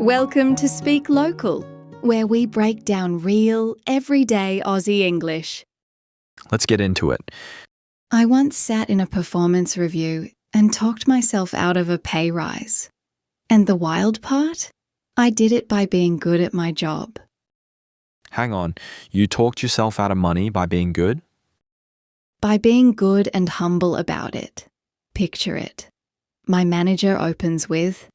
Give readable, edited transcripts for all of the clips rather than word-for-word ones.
Welcome to Speak Local, where we break down real, everyday Aussie English. Let's get into it. I once sat in a performance review and talked myself out of a pay rise. And the wild part? I did it by being good at my job. Hang on, you talked yourself out of money by being good? By being good and humble about it. Picture it. My manager opens with,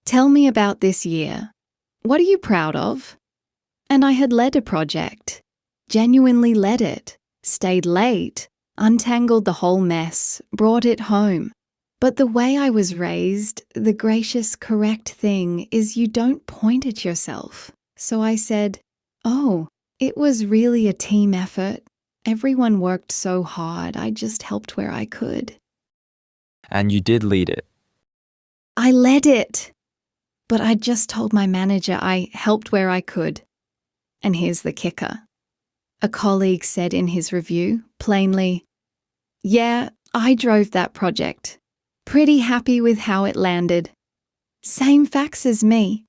"Tell me about this year. What are you proud of?" And I had led a project, genuinely led it, stayed late, untangled the whole mess, brought it home. But the way I was raised, the gracious, correct thing is you don't point at yourself. So I said, "Oh, it was really a team effort. Everyone worked so hard, I just helped where I could." And you did lead it. I led it. But I just told my manager I helped where I could. And here's the kicker. A colleague said in his review, plainly, "Yeah, I drove that project. Pretty happy with how it landed. Same facts as me."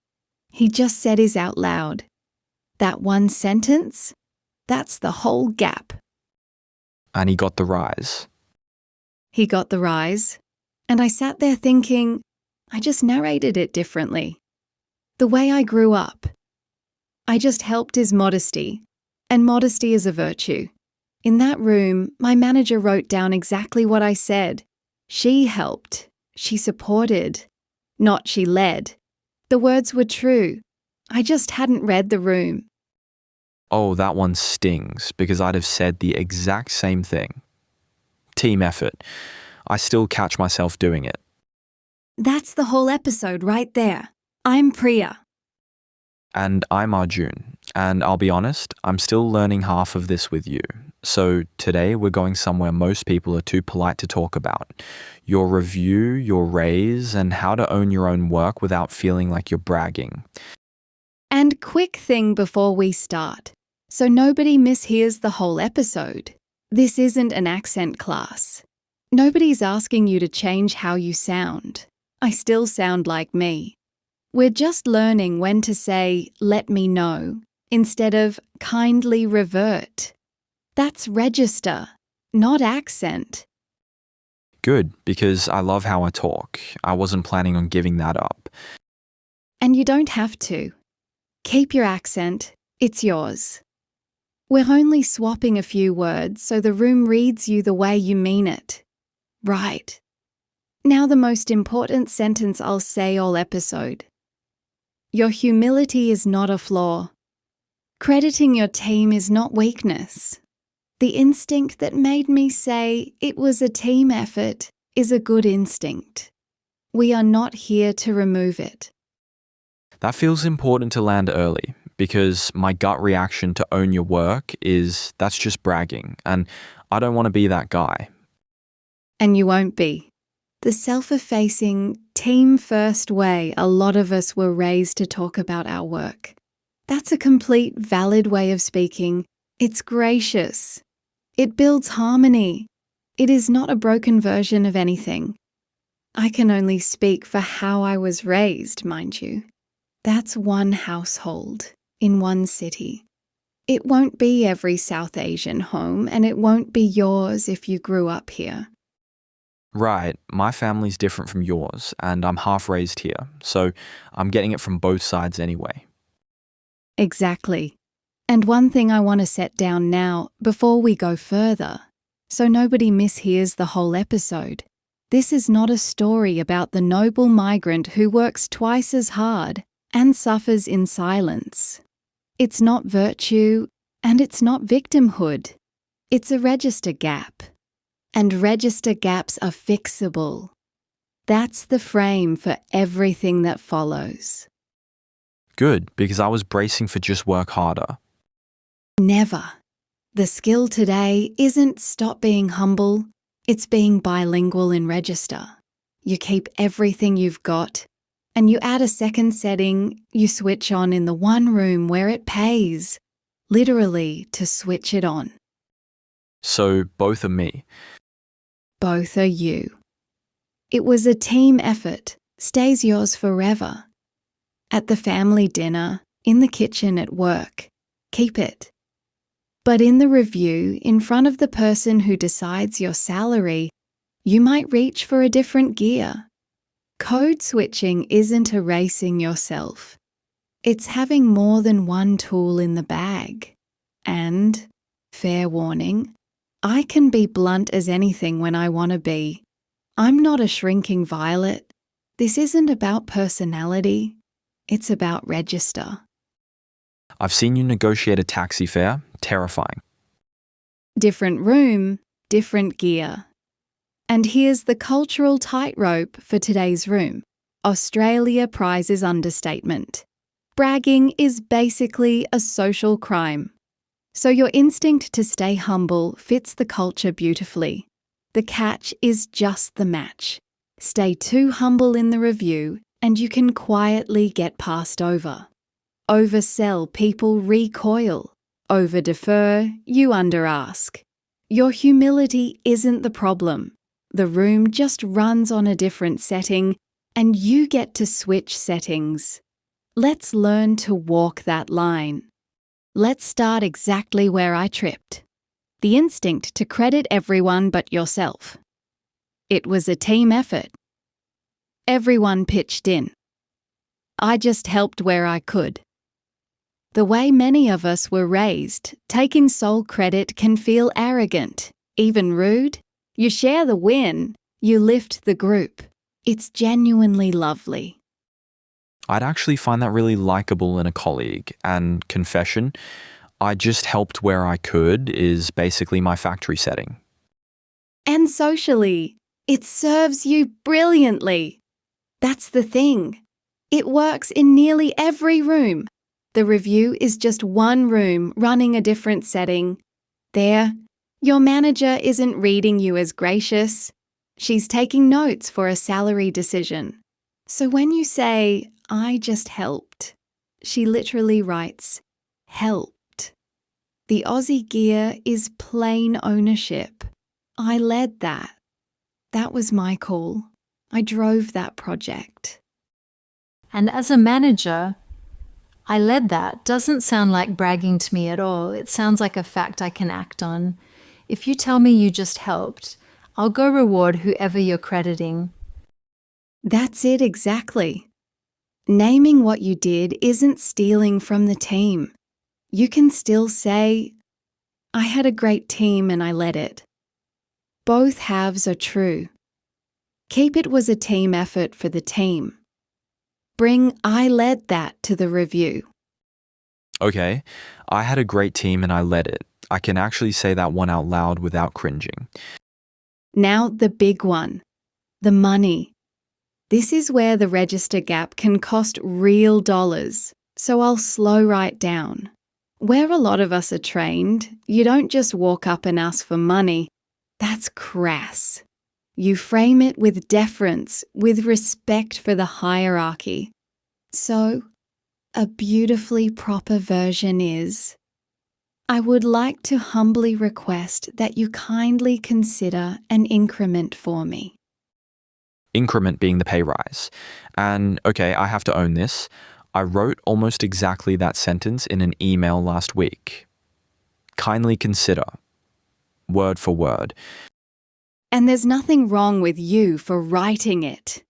He just said his out loud. That one sentence, that's the whole gap. And he got the rise. He got the rise. And I sat there thinking, I just narrated it differently. The way I grew up. I just helped is modesty. And modesty is a virtue. In that room, my manager wrote down exactly what I said. She helped. She supported. Not she led. The words were true. I just hadn't read the room. Oh, that one stings because I'd have said the exact same thing. Team effort. I still catch myself doing it. That's the whole episode right there. I'm Priya. And I'm Arjun. And I'll be honest, I'm still learning half of this with you. So today we're going somewhere most people are too polite to talk about. Your review, your raise, and how to own your own work without feeling like you're bragging. And quick thing before we start, so nobody mishears the whole episode. This isn't an accent class. Nobody's asking you to change how you sound. I still sound like me. We're just learning when to say, "let me know," instead of "kindly revert." That's register, not accent. Good, because I love how I talk. I wasn't planning on giving that up. And you don't have to. Keep your accent, it's yours. We're only swapping a few words so the room reads you the way you mean it. Right. Now the most important sentence I'll say all episode. Your humility is not a flaw. Crediting your team is not weakness. The instinct that made me say it was a team effort is a good instinct. We are not here to remove it. That feels important to land early because my gut reaction to own your work is that's just bragging, and I don't want to be that guy. And you won't be. The self-effacing, team-first way a lot of us were raised to talk about our work. That's a complete valid way of speaking. It's gracious. It builds harmony. It is not a broken version of anything. I can only speak for how I was raised, mind you. That's one household in one city. It won't be every South Asian home, and it won't be yours if you grew up here. Right, my family's different from yours, and I'm half raised here, so I'm getting it from both sides anyway. Exactly. And one thing I want to set down now, before we go further, so nobody mishears the whole episode. This is not a story about the noble migrant who works twice as hard and suffers in silence. It's not virtue, and it's not victimhood. It's a register gap. And register gaps are fixable. That's the frame for everything that follows. Good, because I was bracing for just work harder. Never. The skill today isn't stop being humble, it's being bilingual in register. You keep everything you've got, and you add a second setting you switch on in the one room where it pays, literally to switch it on. So both are me. Both are you. It was a team effort, stays yours forever. At the family dinner, in the kitchen at work, keep it. But in the review, in front of the person who decides your salary, you might reach for a different gear. Code switching isn't erasing yourself. It's having more than one tool in the bag. And, fair warning, I can be blunt as anything when I want to be. I'm not a shrinking violet. This isn't about personality. It's about register. I've seen you negotiate a taxi fare. Terrifying. Different room, different gear. And here's the cultural tightrope for today's room. Australia prizes understatement. Bragging is basically a social crime. So your instinct to stay humble fits the culture beautifully. The catch is just the match. Stay too humble in the review and you can quietly get passed over. Oversell, people recoil. Over-defer, you under-ask. Your humility isn't the problem. The room just runs on a different setting and you get to switch settings. Let's learn to walk that line. Let's start exactly where I tripped. The instinct to credit everyone but yourself. It was a team effort. Everyone pitched in. I just helped where I could. The way many of us were raised, taking sole credit can feel arrogant, even rude. You share the win, you lift the group. It's genuinely lovely. I'd actually find that really likable in a colleague. And confession, I just helped where I could is basically my factory setting. And socially, it serves you brilliantly. That's the thing. It works in nearly every room. The review is just one room running a different setting. There, your manager isn't reading you as gracious. She's taking notes for a salary decision. So when you say, I just helped, she literally writes, helped. The Aussie gear is plain ownership. I led that. That was my call. I drove that project. And as a manager, I led that doesn't sound like bragging to me at all. It sounds like a fact I can act on. If you tell me you just helped, I'll go reward whoever you're crediting. That's it exactly. Naming what you did isn't stealing from the team. You can still say, I had a great team and I led it. Both halves are true. Keep it was a team effort for the team. Bring I led that to the review. Okay, I had a great team and I led it. I can actually say that one out loud without cringing. Now the big one, the money. This is where the register gap can cost real dollars, so I'll slow right down. Where a lot of us are trained, you don't just walk up and ask for money. That's crass. You frame it with deference, with respect for the hierarchy. So, a beautifully proper version is, I would like to humbly request that you kindly consider an increment for me. Increment being the pay rise. And okay, I have to own this. I wrote almost exactly that sentence in an email last week. Kindly consider. Word for word. And there's nothing wrong with you for writing it.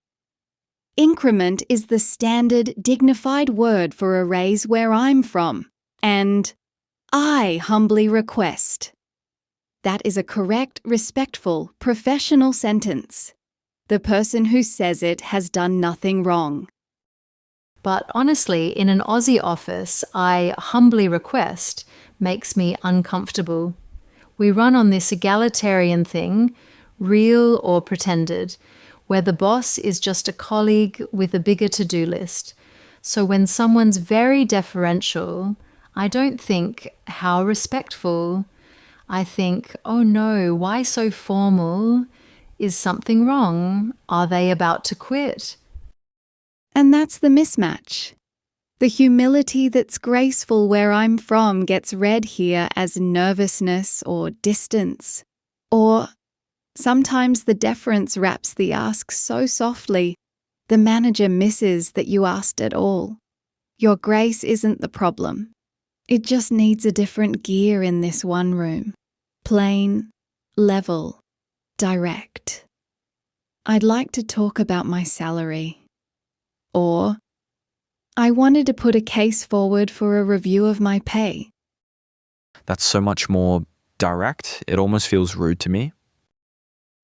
Increment is the standard, dignified word for a raise where I'm from, and I humbly request. That is a correct, respectful, professional sentence. The person who says it has done nothing wrong. But honestly, in an Aussie office, I humbly request makes me uncomfortable. We run on this egalitarian thing, real or pretended, where the boss is just a colleague with a bigger to-do list. So when someone's very deferential, I don't think, how respectful. I think, oh no, why so formal? Is something wrong? Are they about to quit? And that's the mismatch. The humility that's graceful where I'm from gets read here as nervousness or distance, or Sometimes the deference wraps the ask so softly, the manager misses that you asked at all. Your grace isn't the problem. It just needs a different gear in this one room. Plain, level, direct. I'd like to talk about my salary. Or, I wanted to put a case forward for a review of my pay. That's so much more direct, it almost feels rude to me.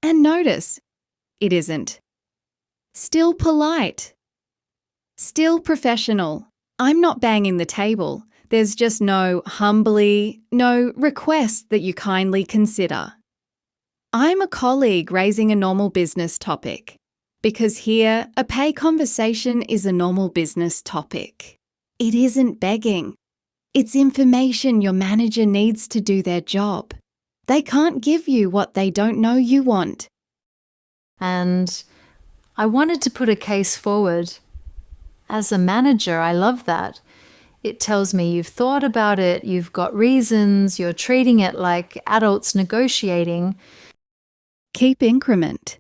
And notice, it isn't. Still polite. Still professional. I'm not banging the table. There's just no humbly, no request that you kindly consider. I'm a colleague raising a normal business topic, because here a pay conversation is a normal business topic. It isn't begging. It's information your manager needs to do their job. They can't give you what they don't know you want. And I wanted to put a case forward. As a manager, I love that. It tells me you've thought about it, you've got reasons, you're treating it like adults negotiating. Keep increment.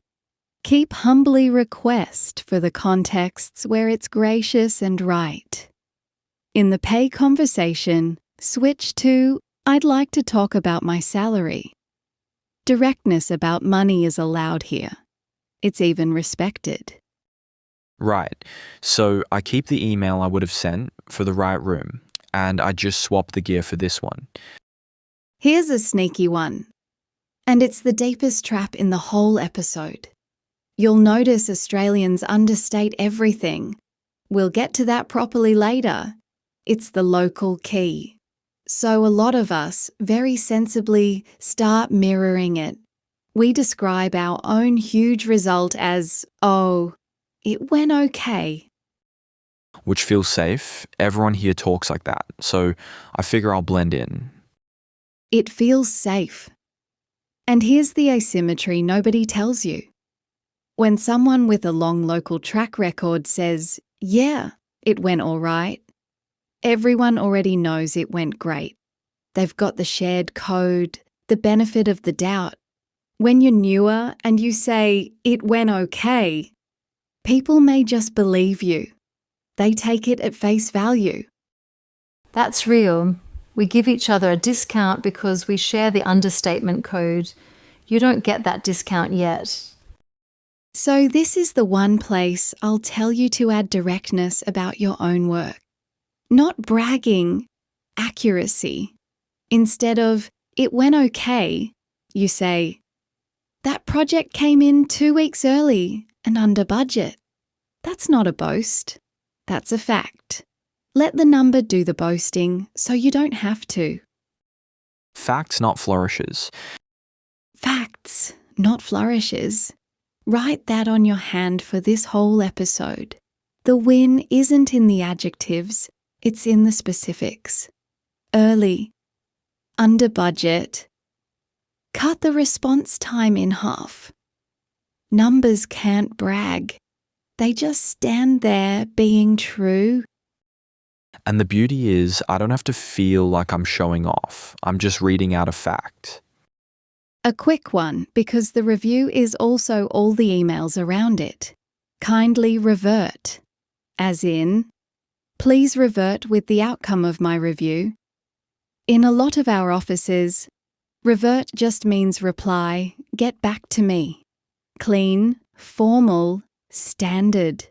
Keep humbly request for the contexts where it's gracious and right. In the pay conversation, switch to, I'd like to talk about my salary. Directness about money is allowed here. It's even respected. Right. So I keep the email I would have sent for the right room, and I just swap the gear for this one. Here's a sneaky one. And it's the deepest trap in the whole episode. You'll notice Australians understate everything. We'll get to that properly later. It's the local key. So a lot of us, very sensibly, start mirroring it. We describe our own huge result as, oh, it went okay. Which feels safe. Everyone here talks like that, so I figure I'll blend in. It feels safe. And here's the asymmetry nobody tells you. When someone with a long local track record says, yeah, it went all right, everyone already knows it went great. They've got the shared code, the benefit of the doubt. When you're newer and you say, it went okay, people may just believe you. They take it at face value. That's real. We give each other a discount because we share the understatement code. You don't get that discount yet. So this is the one place I'll tell you to add directness about your own work. Not bragging, accuracy. Instead of, it went okay, you say, that project came in 2 weeks early and under budget. That's not a boast. That's a fact. Let the number do the boasting so you don't have to. Facts, not flourishes. Facts, not flourishes. Write that on your hand for this whole episode. The win isn't in the adjectives, it's in the specifics. Early. Under budget. Cut the response time in half. Numbers can't brag. They just stand there being true. And the beauty is, I don't have to feel like I'm showing off. I'm just reading out a fact. A quick one, because the review is also all the emails around it. Kindly revert. As in, please revert with the outcome of my review. In a lot of our offices, revert just means reply, get back to me. Clean, formal, standard.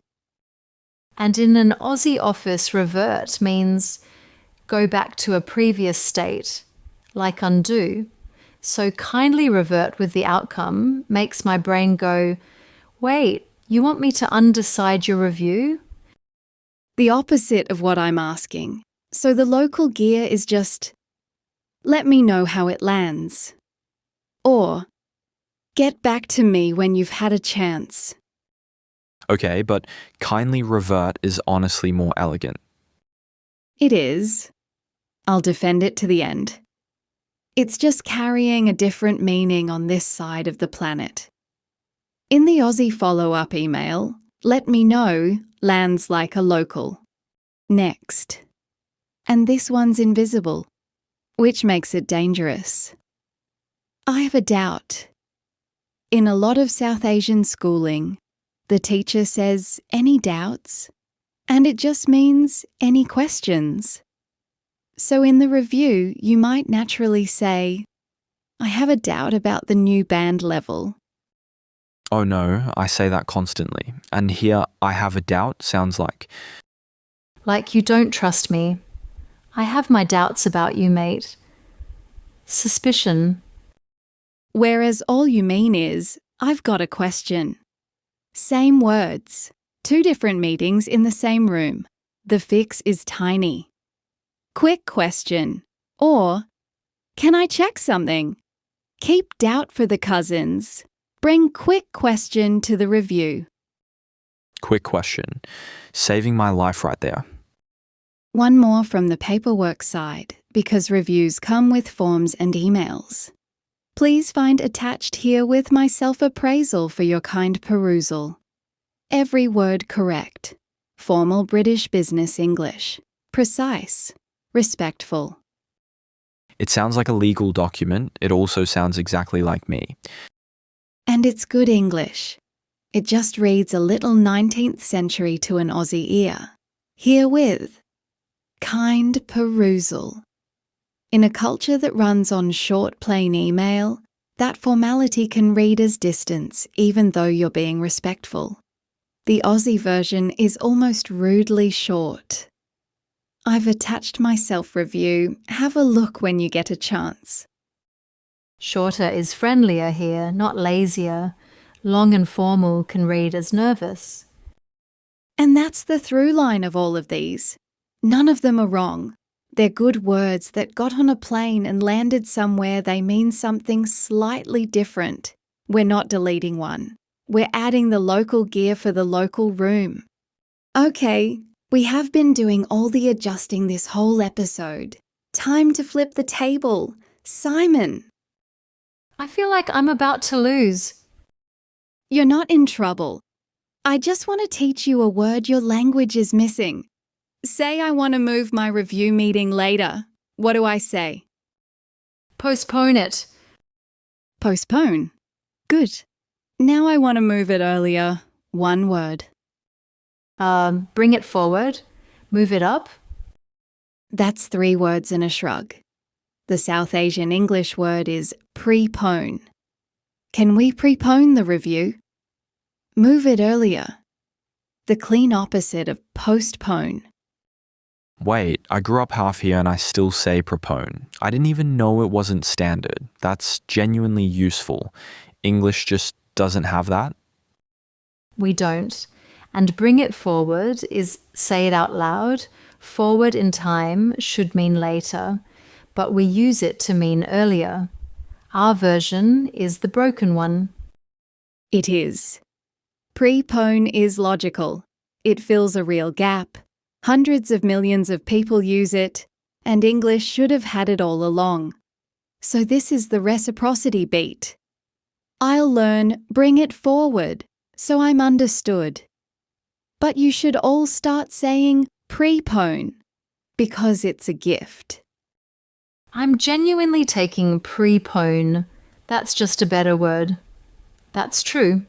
And in an Aussie office, revert means go back to a previous state, like undo. So kindly revert with the outcome makes my brain go, wait, you want me to underside your review? The opposite of what I'm asking. So the local gear is just, let me know how it lands. Or, get back to me when you've had a chance. Okay, but kindly revert is honestly more elegant. It is. I'll defend it to the end. It's just carrying a different meaning on this side of the planet. In the Aussie follow-up email, let me know lands like a local. Next. And this one's invisible, which makes it dangerous. I have a doubt. In a lot of South Asian schooling, the teacher says, "Any doubts?" And it just means any questions. So in the review, you might naturally say, "I have a doubt about the new band level." Oh no, I say that constantly. And here, I have a doubt sounds Like you don't trust me. I have my doubts about you, mate. Suspicion. Whereas all you mean is, "I've got a question." Same words, 2 different meetings in the same room. The fix is tiny. Quick question. Or, "Can I check something?" Keep doubt for the cousins. Bring quick question to the review. quick question. Saving my life right there. One more from the paperwork side, because reviews come with forms and emails. Please find attached here with my self-appraisal for your kind perusal. Every word correct. Formal British business English. Precise. Respectful. It sounds like a legal document. It also sounds exactly like me. And it's good English. It just reads a little 19th century to an Aussie ear. Herewith. Kind perusal. In a culture that runs on short, plain email, that formality can read as distance even though you're being respectful. The Aussie version is almost rudely short. I've attached my self-review. Have a look when you get a chance. Shorter is friendlier here, not lazier. Long and formal can read as nervous. And that's the through line of all of these. None of them are wrong. They're good words that got on a plane and landed somewhere they mean something slightly different. We're not deleting one. We're adding the local gear for the local room. Okay, we have been doing all the adjusting this whole episode. Time to flip the table. Simon! I feel like I'm about to lose. You're not in trouble. I just want to teach you a word your language is missing. Say I want to move my review meeting later. What do I say? Postpone it. Postpone. Good. Now I want to move it earlier. One word. Bring it forward. Move it up. That's 3 words and a shrug. The South Asian English word is prepone. Can we prepone the review? Move it earlier. The clean opposite of postpone. Wait, I grew up half here and I still say prepone. I didn't even know it wasn't standard. That's genuinely useful. English just doesn't have that. We don't. And bring it forward is say it out loud. Forward in time should mean later, but we use it to mean earlier. Our version is the broken one. It is. Prepone is logical. It fills a real gap. Hundreds of millions of people use it, and English should have had it all along. So this is the reciprocity beat. I'll learn, bring it forward, so I'm understood. But you should all start saying prepone, because it's a gift. I'm genuinely taking prepone. That's just a better word. That's true.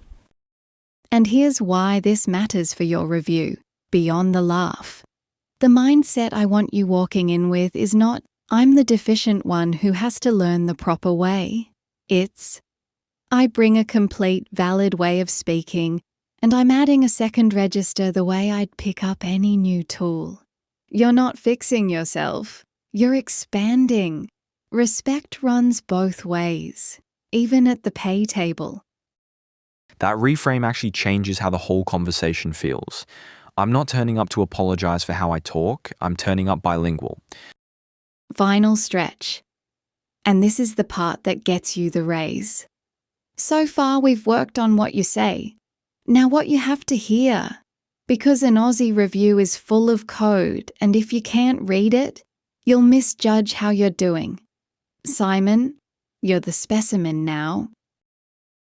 And here's why this matters for your review, beyond the laugh. The mindset I want you walking in with is not, "I'm the deficient one who has to learn the proper way." It's, "I bring a complete, valid way of speaking, and I'm adding a second register the way I'd pick up any new tool." You're not fixing yourself. You're expanding. Respect runs both ways, even at the pay table. That reframe actually changes how the whole conversation feels. I'm not turning up to apologize for how I talk. I'm turning up bilingual. Final stretch. And this is the part that gets you the raise. So far, we've worked on what you say. Now what you have to hear. Because an Aussie review is full of code, and if you can't read it, you'll misjudge how you're doing. Simon, you're the specimen now.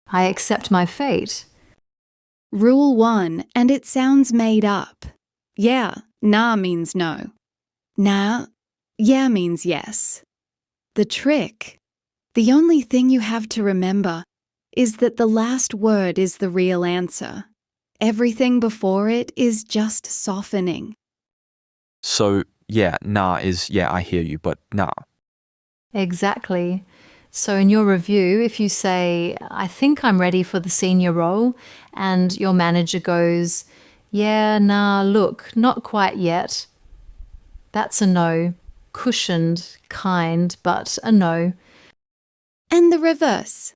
I accept my fate. Rule 1, and it sounds made up. Yeah, nah means no. Nah, yeah means yes. The trick, the only thing you have to remember, is that the last word is the real answer. Everything before it is just softening. So, yeah, nah is, yeah, I hear you, but nah. Exactly. So in your review, if you say, I think I'm ready for the senior role, and your manager goes, yeah, nah, look, not quite yet, that's a no. Cushioned, kind, but a no. And the reverse.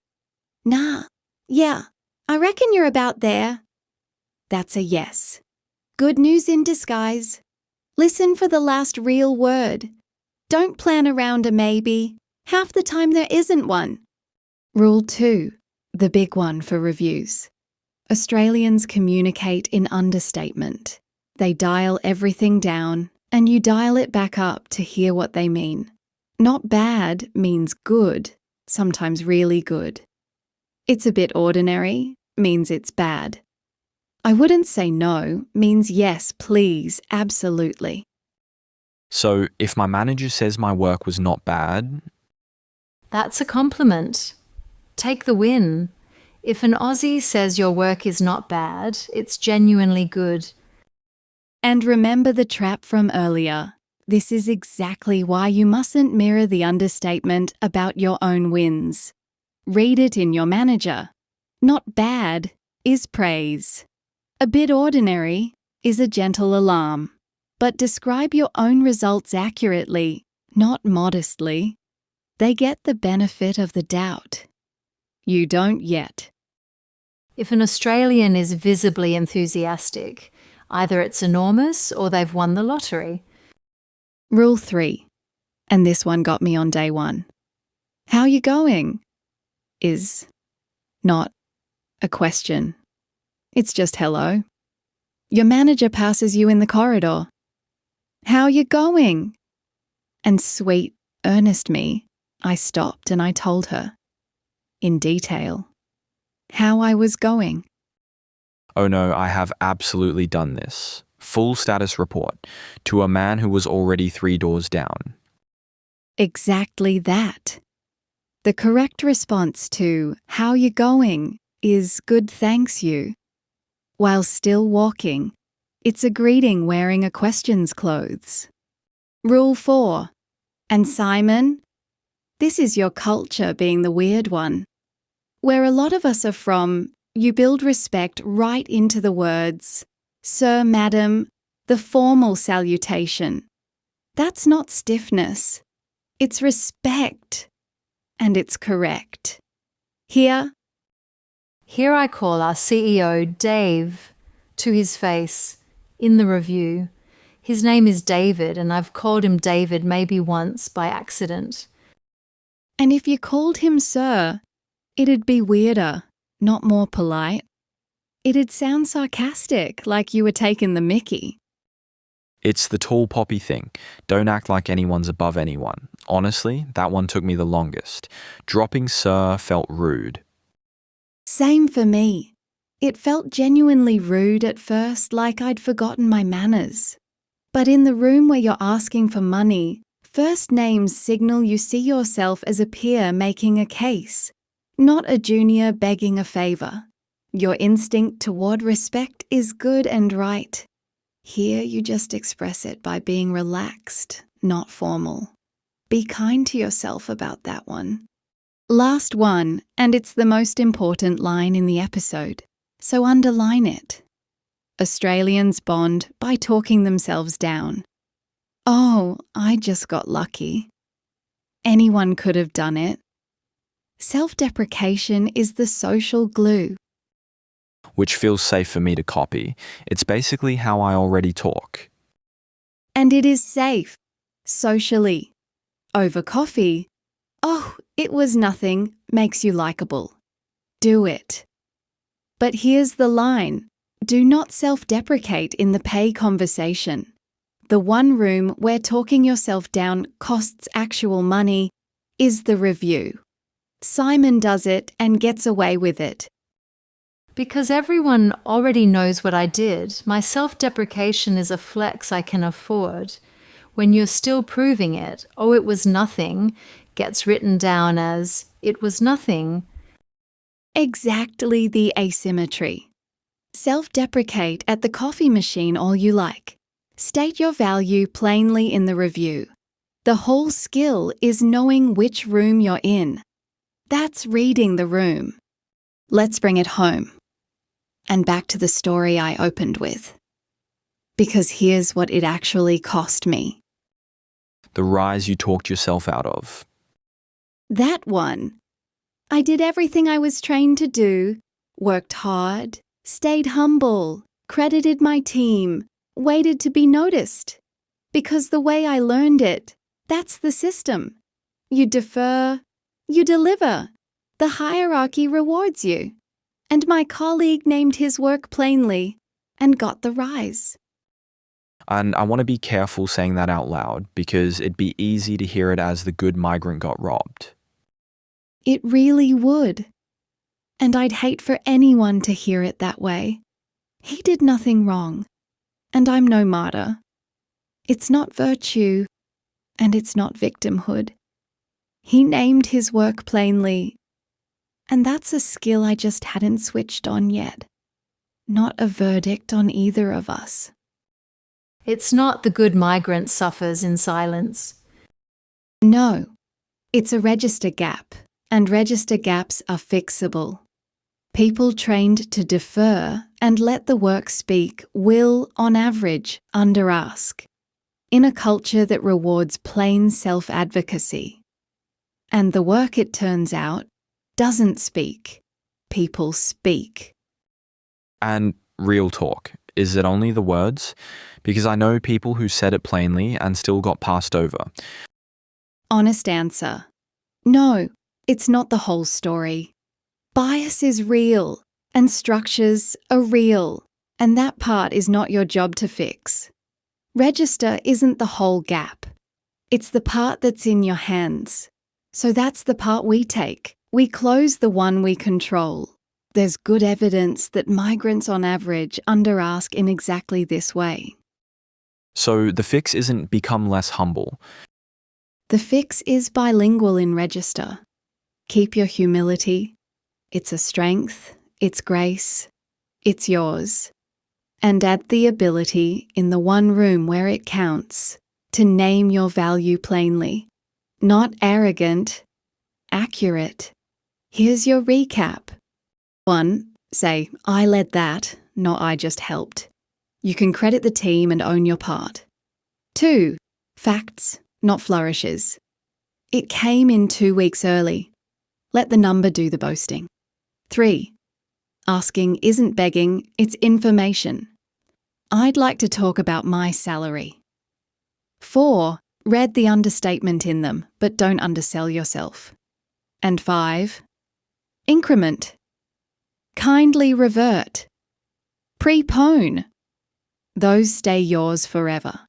Nah, yeah, I reckon you're about there. That's a yes. Good news in disguise. Listen for the last real word. Don't plan around a maybe. Half the time there isn't one. Rule 2, the big one for reviews. Australians communicate in understatement. They dial everything down, and you dial it back up to hear what they mean. Not bad means good, sometimes really good. It's a bit ordinary means it's bad. I wouldn't say no means yes, please, absolutely. So, if my manager says my work was not bad, That's a compliment. Take the win. If an Aussie says your work is not bad, it's genuinely good. And remember the trap from earlier. This is exactly why you mustn't mirror the understatement about your own wins. Read it in your manager. Not bad is praise. A bit ordinary is a gentle alarm. But describe your own results accurately, not modestly. They get the benefit of the doubt. You don't yet. If an Australian is visibly enthusiastic, either it's enormous or they've won the lottery. Rule 3, and this one got me on day 1. How you going? Is not a question. It's just hello. Your manager passes you in the corridor. How you going? And sweet, earnest me, I stopped and I told her, in detail, how I was going. oh no, I have absolutely done this. Full status report to a man who was already 3 doors down. Exactly that. The correct response to how you going is good thanks you. While still walking, it's a greeting wearing a question's clothes. Rule 4. And Simon, this is your culture being the weird one. Where a lot of us are from, you build respect right into the words, Sir, Madam, the formal salutation. That's not stiffness. It's respect. And it's correct. Here I call our CEO, Dave, to his face, in the review. His name is David, and I've called him David maybe once by accident. And if you called him Sir, it'd be weirder, not more polite. It'd sound sarcastic, like you were taking the mickey. It's the tall poppy thing. Don't act like anyone's above anyone. Honestly, that one took me the longest. Dropping sir felt rude. Same for me. It felt genuinely rude at first, like I'd forgotten my manners. But in the room where you're asking for money, first names signal you see yourself as a peer making a case, not a junior begging a favour. Your instinct toward respect is good and right. Here you just express it by being relaxed, not formal. Be kind to yourself about that one. Last one, and it's the most important line in the episode, so underline it. Australians bond by talking themselves down. Oh, I just got lucky. Anyone could have done it. Self-deprecation is the social glue. Which feels safe for me to copy. It's basically how I already talk. And it is safe, socially. Over coffee, oh, it was nothing, makes you likable. Do it. But here's the line. Do not self-deprecate in the pay conversation. The one room where talking yourself down costs actual money is the review. Simon does it and gets away with it. Because everyone already knows what I did, my self-deprecation is a flex I can afford. When you're still proving it, oh, it was nothing, gets written down as, it was nothing. Exactly the asymmetry. Self-deprecate at the coffee machine all you like. State your value plainly in the review. The whole skill is knowing which room you're in. That's reading the room. Let's bring it home. And back to the story I opened with. Because here's what it actually cost me. The rise you talked yourself out of. That one. I did everything I was trained to do, worked hard, stayed humble, credited my team, waited to be noticed. Because the way I learned it, that's the system. You defer, you deliver. The hierarchy rewards you. And my colleague named his work plainly and got the rise. And I want to be careful saying that out loud because it'd be easy to hear it as the good migrant got robbed. It really would. And I'd hate for anyone to hear it that way. He did nothing wrong, and I'm no martyr. It's not virtue, and it's not victimhood. He named his work plainly, and that's a skill I just hadn't switched on yet. Not a verdict on either of us. It's not the good migrant suffers in silence. No, it's a register gap, and register gaps are fixable. People trained to defer and let the work speak will, on average, under-ask, in a culture that rewards plain self-advocacy. And the work, it turns out, doesn't speak. People speak. And real talk, is it only the words? Because I know people who said it plainly and still got passed over. Honest answer. No, it's not the whole story. Bias is real, and structures are real, and that part is not your job to fix. Register isn't the whole gap. It's the part that's in your hands. So that's the part we take. We close the one we control. There's good evidence that migrants on average under-ask in exactly this way. So the fix isn't become less humble. The fix is bilingual in register. Keep your humility. It's a strength, it's grace, it's yours. And add the ability in the one room where it counts to name your value plainly. Not arrogant, accurate. Here's your recap. 1. Say, I led that, not I just helped. You can credit the team and own your part. 2. Facts, not flourishes. It came in 2 weeks early. Let the number do the boasting. 3. Asking isn't begging, it's information. I'd like to talk about my salary. 4. Read the understatement in them, but don't undersell yourself. And 5. Increment. Kindly revert. Prepone. Those stay yours forever.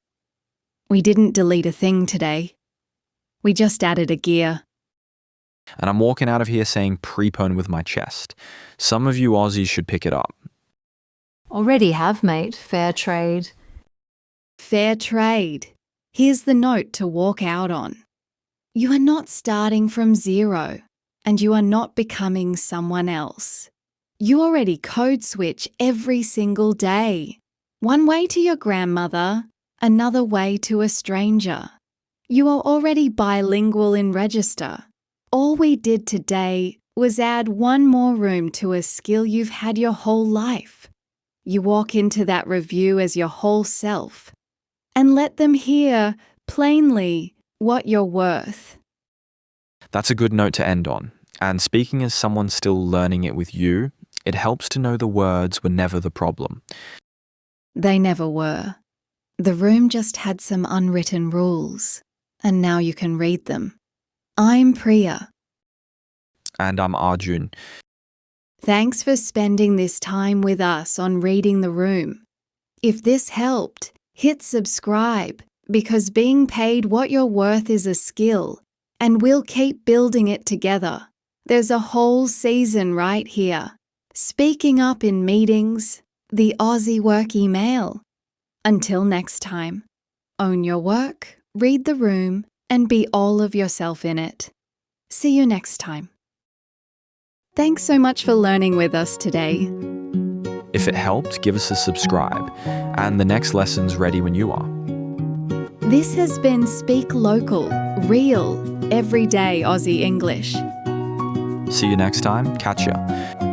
We didn't delete a thing today. We just added a gear. And I'm walking out of here saying prepone with my chest. Some of you Aussies should pick it up. Already have, mate. Fair trade. Fair trade. Here's the note to walk out on. You are not starting from zero, and you are not becoming someone else. You already code switch every single day. One way to your grandmother, another way to a stranger. You are already bilingual in register. All we did today was add one more room to a skill you've had your whole life. You walk into that review as your whole self and let them hear plainly what you're worth. That's a good note to end on. And speaking as someone still learning it with you, it helps to know the words were never the problem. They never were. The room just had some unwritten rules, and now you can read them. I'm Priya. And I'm Arjun. Thanks for spending this time with us on Reading the Room. If this helped, hit subscribe, because being paid what you're worth is a skill, and we'll keep building it together. There's a whole season right here. Speaking up in meetings, the Aussie work email. Until next time, own your work, read the room, and be all of yourself in it. See you next time. Thanks so much for learning with us today. If it helped, give us a subscribe, and the next lesson's ready when you are. This has been Speak Local, real, everyday Aussie English. See you next time. Catch ya.